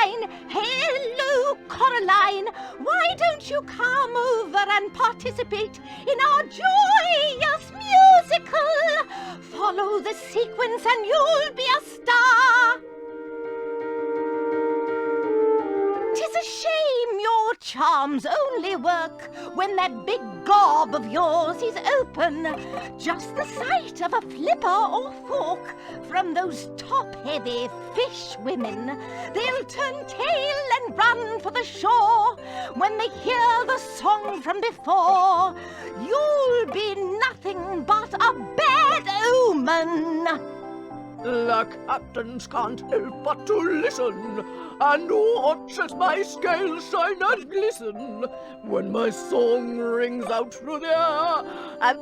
Coraline! Hello, Coraline! Why don't you come over and participate in our joyous musical? Follow the sequence and you'll be a star! 'Tis a shame your charms only work when that big gob of yours is open. Just the sight of a flipper or fork from those top-heavy fish women, they'll turn tail and run for the shore when they hear the song from before. You'll be nothing but a bad omen. The captains can't help but to listen, and watch as my scales shine and glisten when my song rings out through the air. And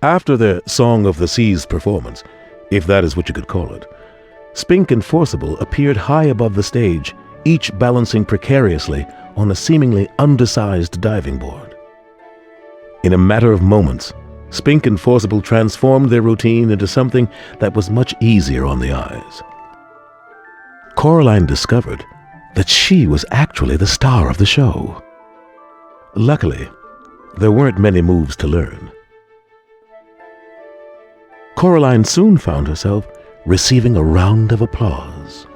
after the Song of the Seas performance, if that is what you could call it, Spink and Forcible appeared high above the stage, each balancing precariously on a seemingly undersized diving board. In a matter of moments, Spink and Forcible transformed their routine into something that was much easier on the eyes. Coraline discovered that she was actually the star of the show. Luckily, there weren't many moves to learn. Coraline soon found herself receiving a round of applause.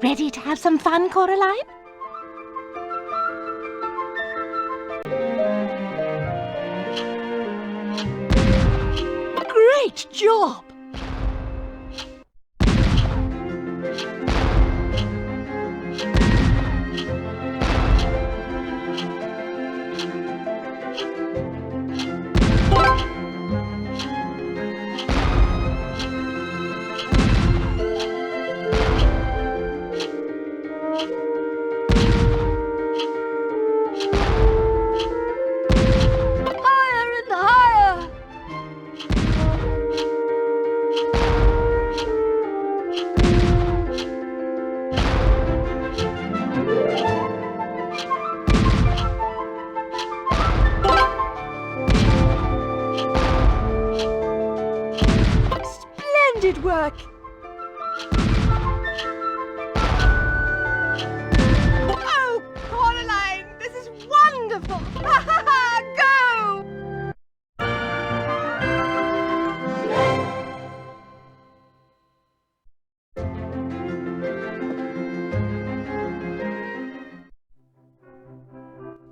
Ready to have some fun, Coraline? great job! Splendid work! Oh, Coraline, this is wonderful! Go!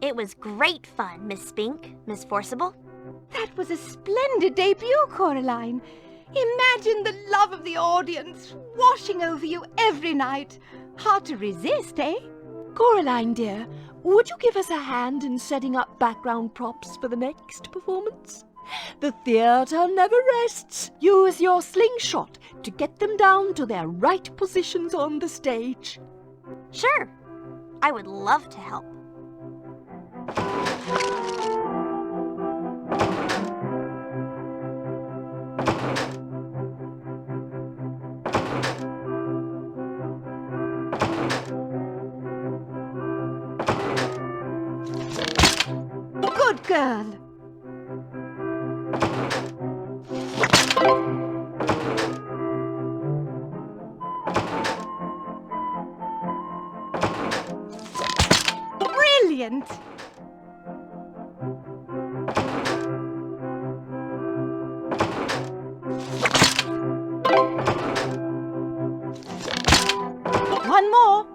It was great fun, Miss Spink, Miss Forcible. That was a splendid debut, Coraline. Imagine the love of the audience washing over you every night. Hard to resist, eh? Coraline, dear, would you give us a hand in setting up background props for the next performance? The theatre never rests. Use your slingshot to get them down to their right positions on the stage. Sure, I would love to help. Good girl. Brilliant. One more.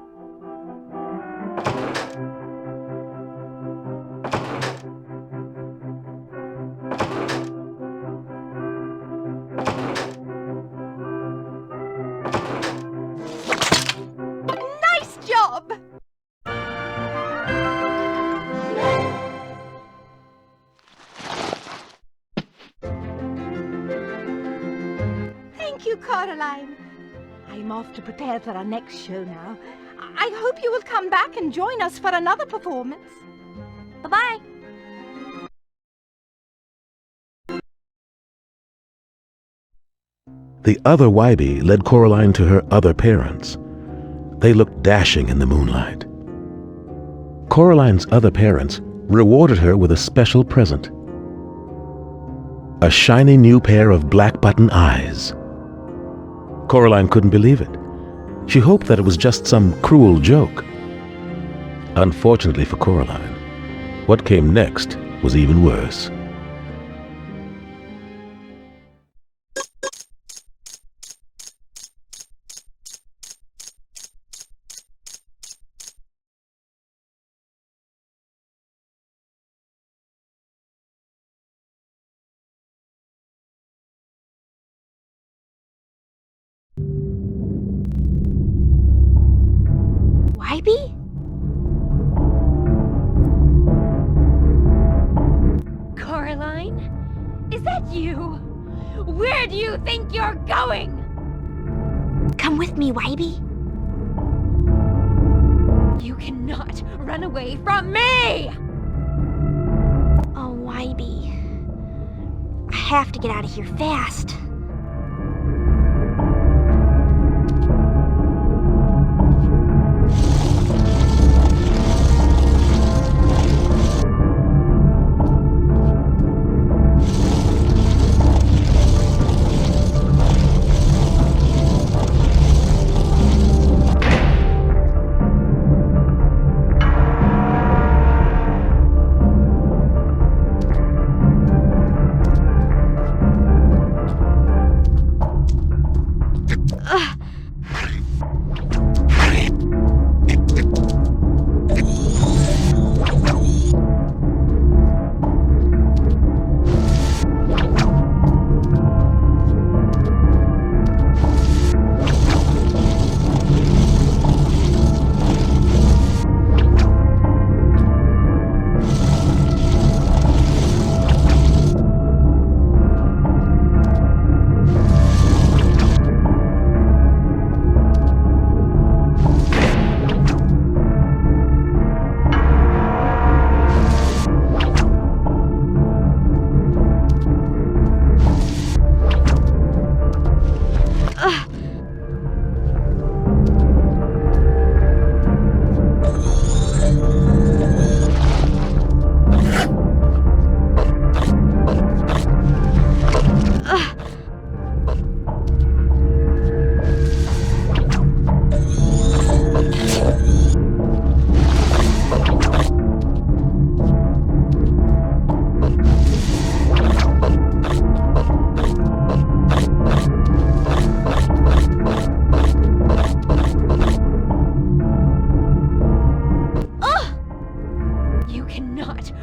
Coraline. I'm off to prepare for our next show now. I hope you will come back and join us for another performance. Bye-bye. The other Wybie led Coraline to her other parents. They looked dashing in the moonlight. Coraline's other parents rewarded her with a special present. A shiny new pair of black button eyes. Coraline couldn't believe it. She hoped that it was just some cruel joke. Unfortunately for Coraline, what came next was even worse. Wybie? Coraline? Is that you? Where do you think you're going? Come with me, Wybie. You cannot run away from me! Oh, Wybie. I have to get out of here fast.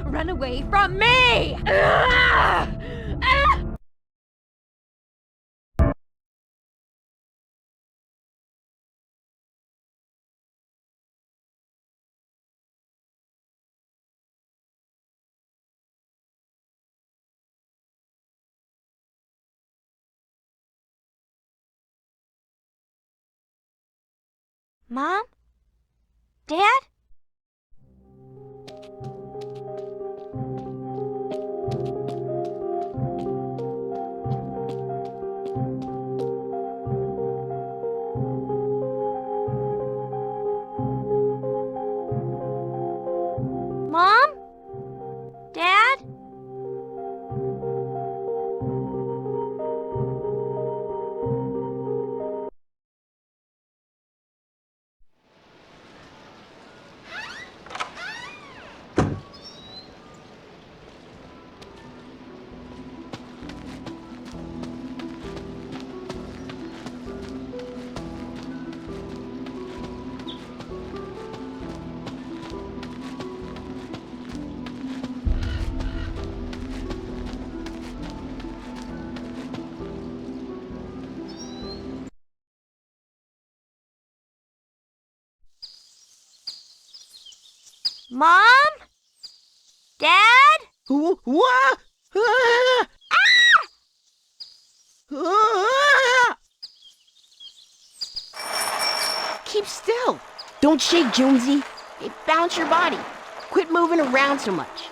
Run away from me! Ah! Ah! Mom? Dad? Mom? Dad? Mom? Dad? What? Ah! Ah! keep still. Don't shake, Jonesy. Hey, balance your body. Quit moving around so much.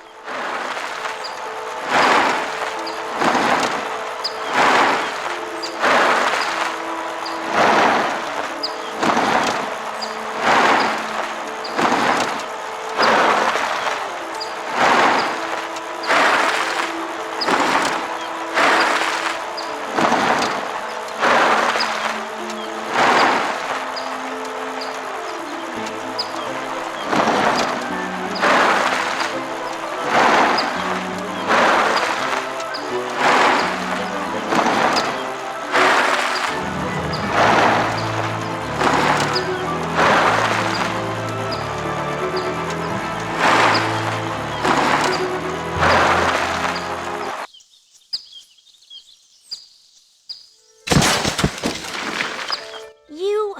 You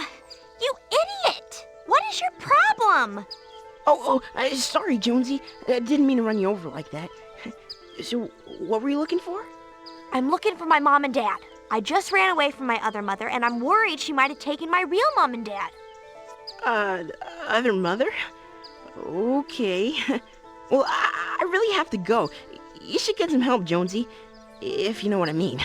idiot! What is your problem? Sorry, Jonesy. I didn't mean to run you over like that. So, what were you looking for? I'm looking for my mom and dad. I just ran away from my other mother, and I'm worried she might have taken my real mom and dad. Other mother? Okay. Well, I really have to go. You should get some help, Jonesy. If you know what I mean.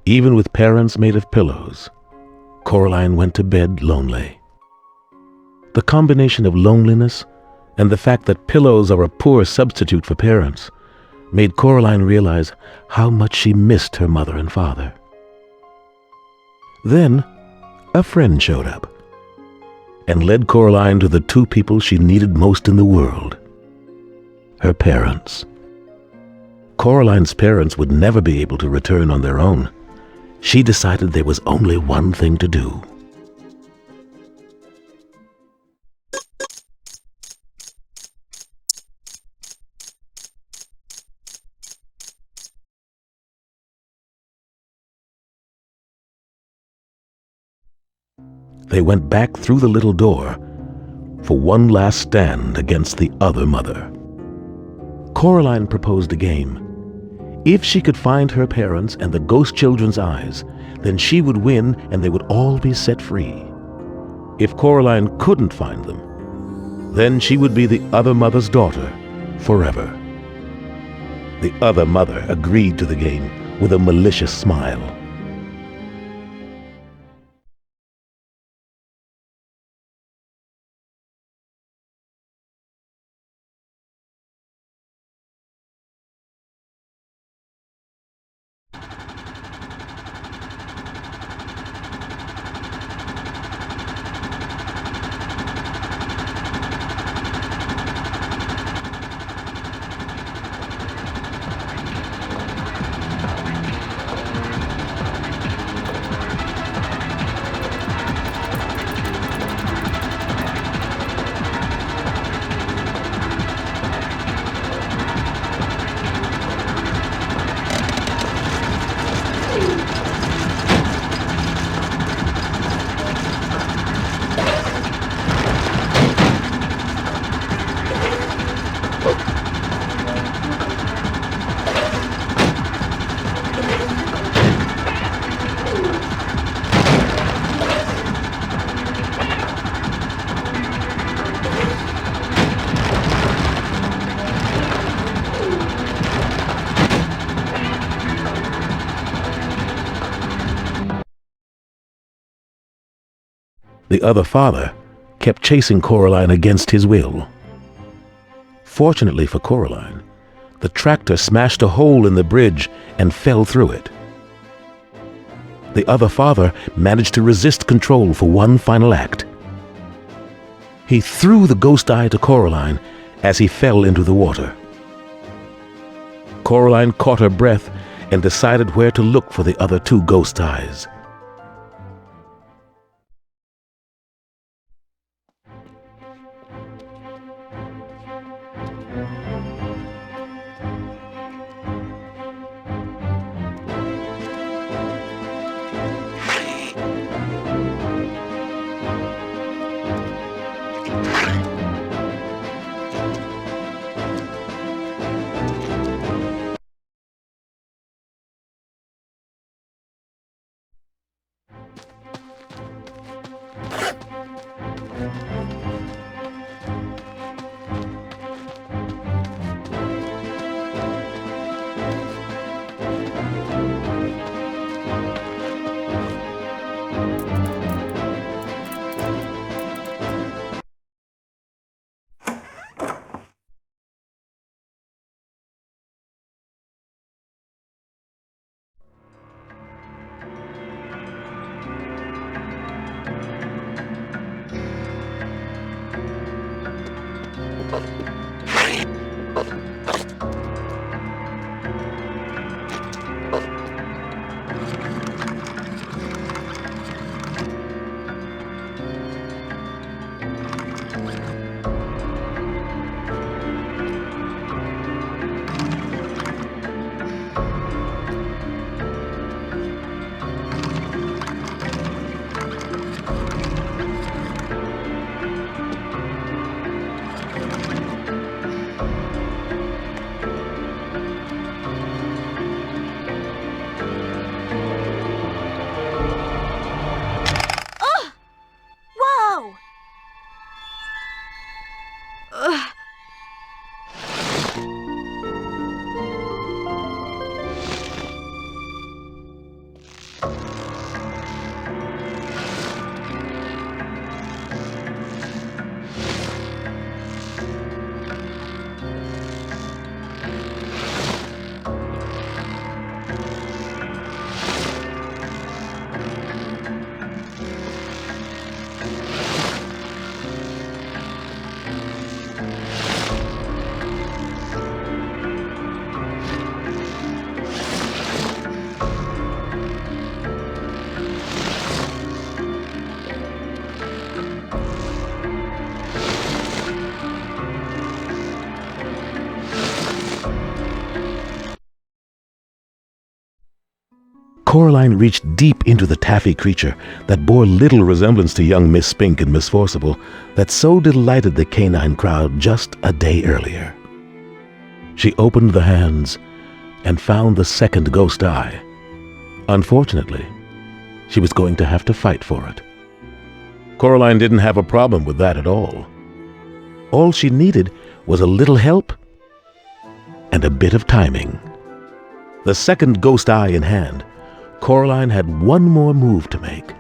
Even with parents made of pillows, Coraline went to bed lonely. The combination of loneliness and the fact that pillows are a poor substitute for parents made Coraline realize how much she missed her mother and father. Then, a friend showed up and led Coraline to the two people she needed most in the world, her parents. Coraline's parents would never be able to return on their own. She decided there was only one thing to do. They went back through the little door for one last stand against the other mother. Coraline proposed a game. If she could find her parents and the ghost children's eyes, then she would win and they would all be set free. If Coraline couldn't find them, then she would be the other mother's daughter forever. The other mother agreed to the game with a malicious smile. The other father kept chasing Coraline against his will. Fortunately for Coraline, the tractor smashed a hole in the bridge and fell through it. The other father managed to resist control for one final act. He threw the ghost eye to Coraline as he fell into the water. Coraline caught her breath and decided where to look for the other two ghost eyes. Coraline reached deep into the taffy creature that bore little resemblance to young Miss Spink and Miss Forcible that so delighted the canine crowd just a day earlier. She opened the hands and found the second ghost eye. Unfortunately, she was going to have to fight for it. Coraline didn't have a problem with that at all. All she needed was a little help and a bit of timing. The second ghost eye in hand, Coraline had one more move to make.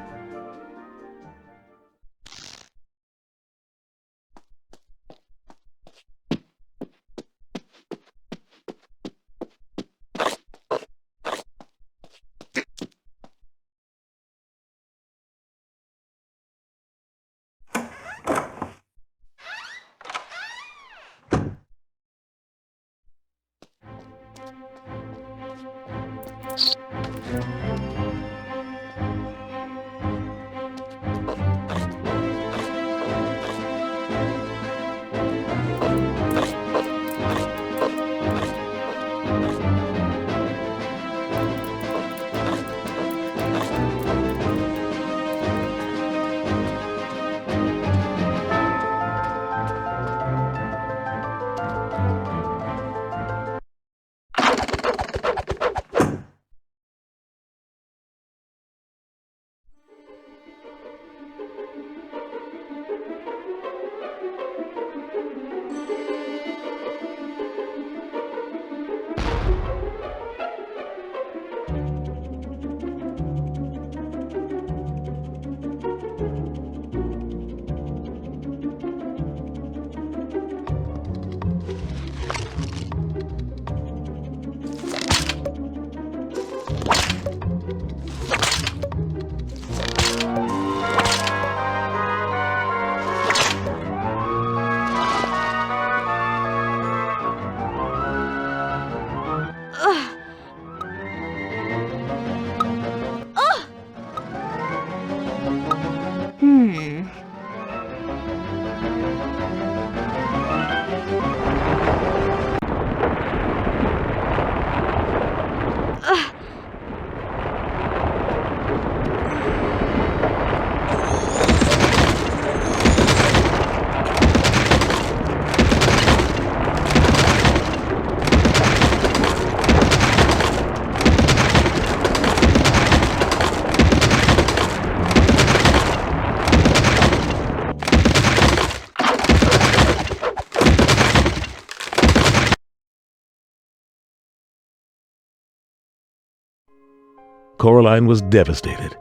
Coraline was devastated.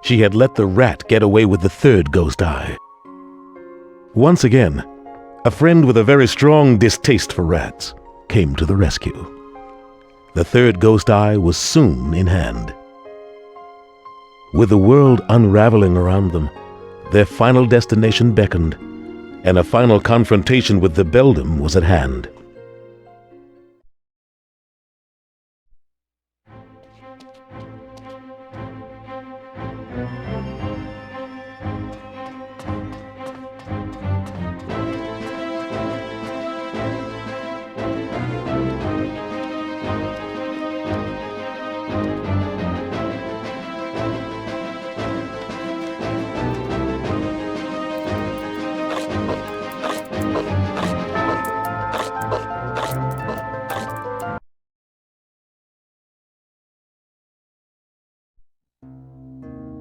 She had let the rat get away with the third ghost eye. Once again, a friend with a very strong distaste for rats came to the rescue. The third ghost eye was soon in hand. With the world unraveling around them, their final destination beckoned, and a final confrontation with the beldam was at hand.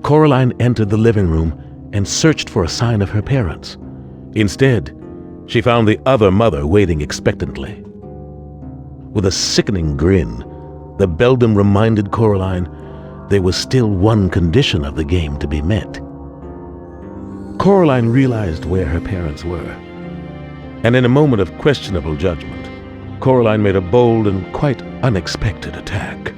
Coraline entered the living room and searched for a sign of her parents. Instead, she found the other mother waiting expectantly. With a sickening grin, the beldam reminded Coraline there was still one condition of the game to be met. Coraline realized where her parents were, and in a moment of questionable judgment, Coraline made a bold and quite unexpected attack.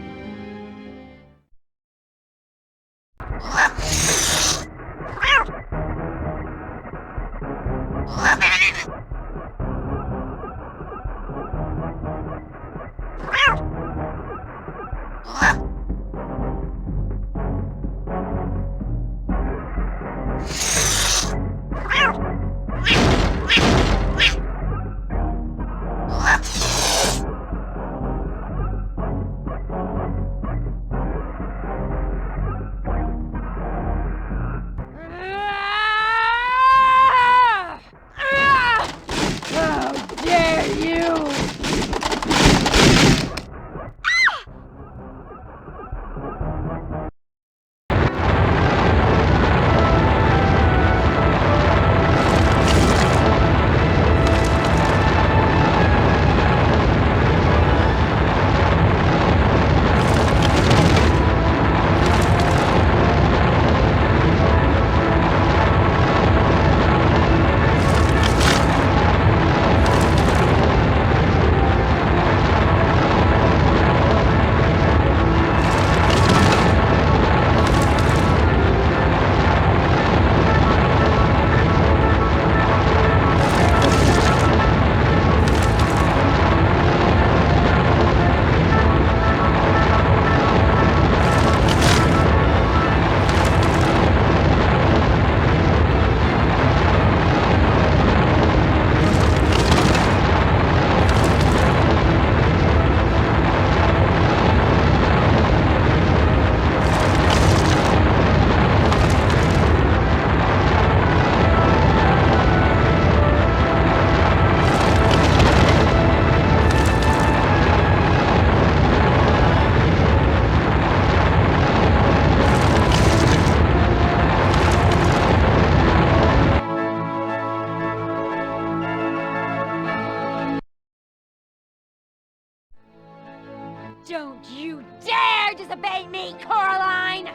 Don't you dare disobey me, Coraline!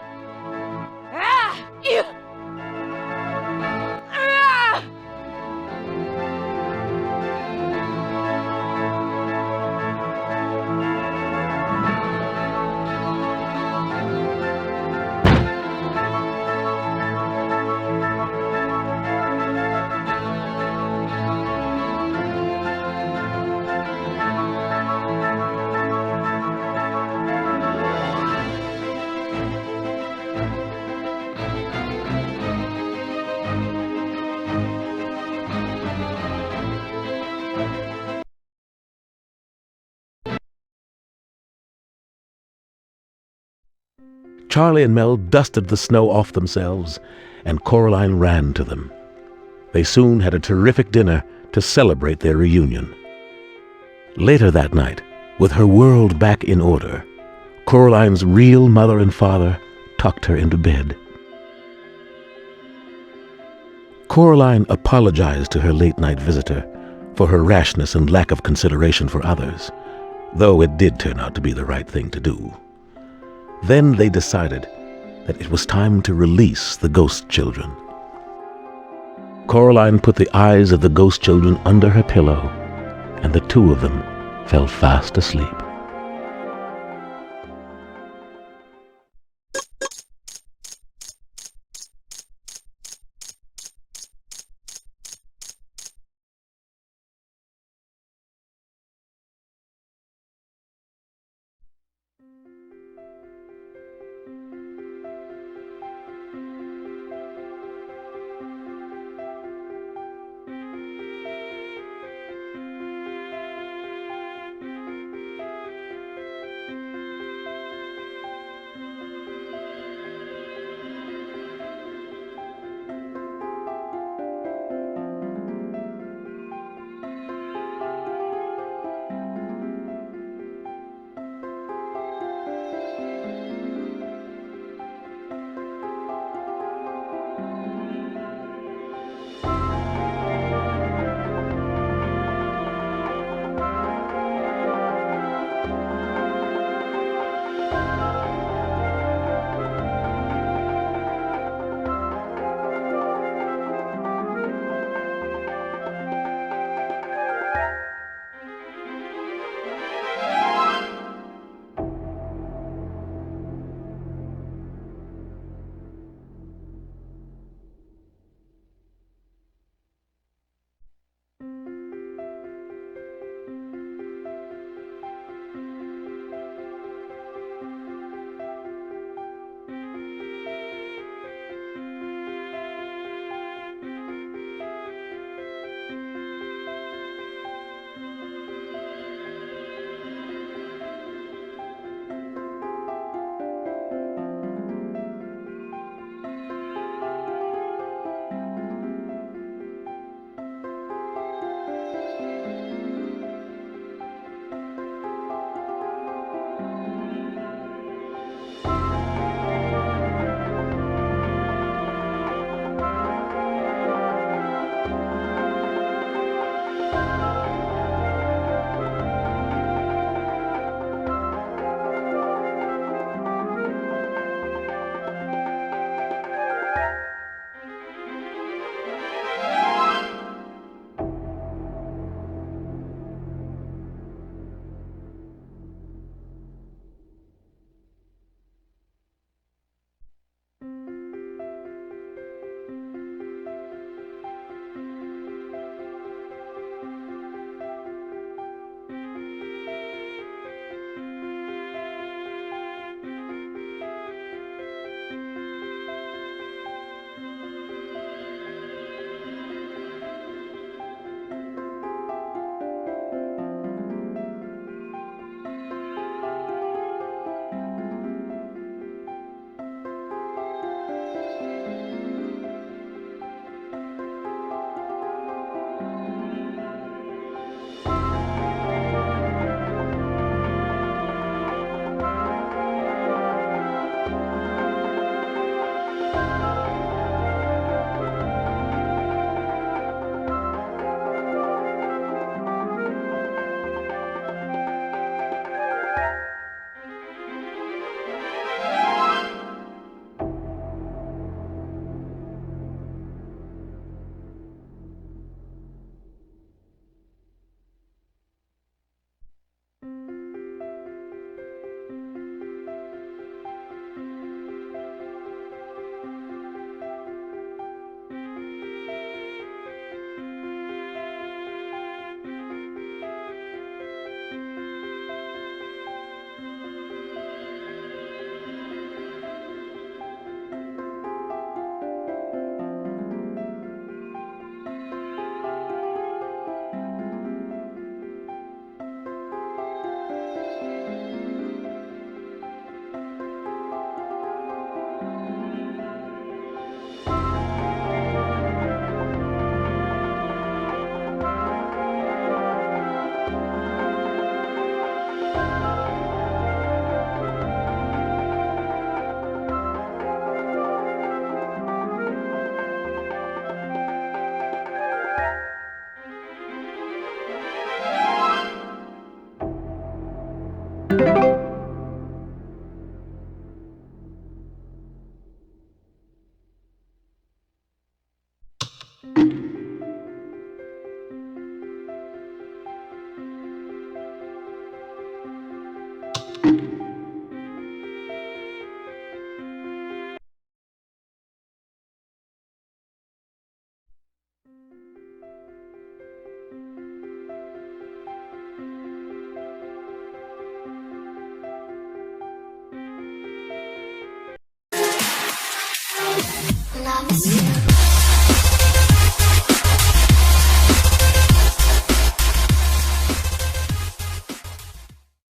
Ah! Ew! Ah! Charlie and Mel dusted the snow off themselves, and Coraline ran to them. They soon had a terrific dinner to celebrate their reunion. Later that night, with her world back in order, Coraline's real mother and father tucked her into bed. Coraline apologized to her late-night visitor for her rashness and lack of consideration for others, though it did turn out to be the right thing to do. Then they decided that it was time to release the ghost children. Coraline put the eyes of the ghost children under her pillow, and the two of them fell fast asleep. Podcast.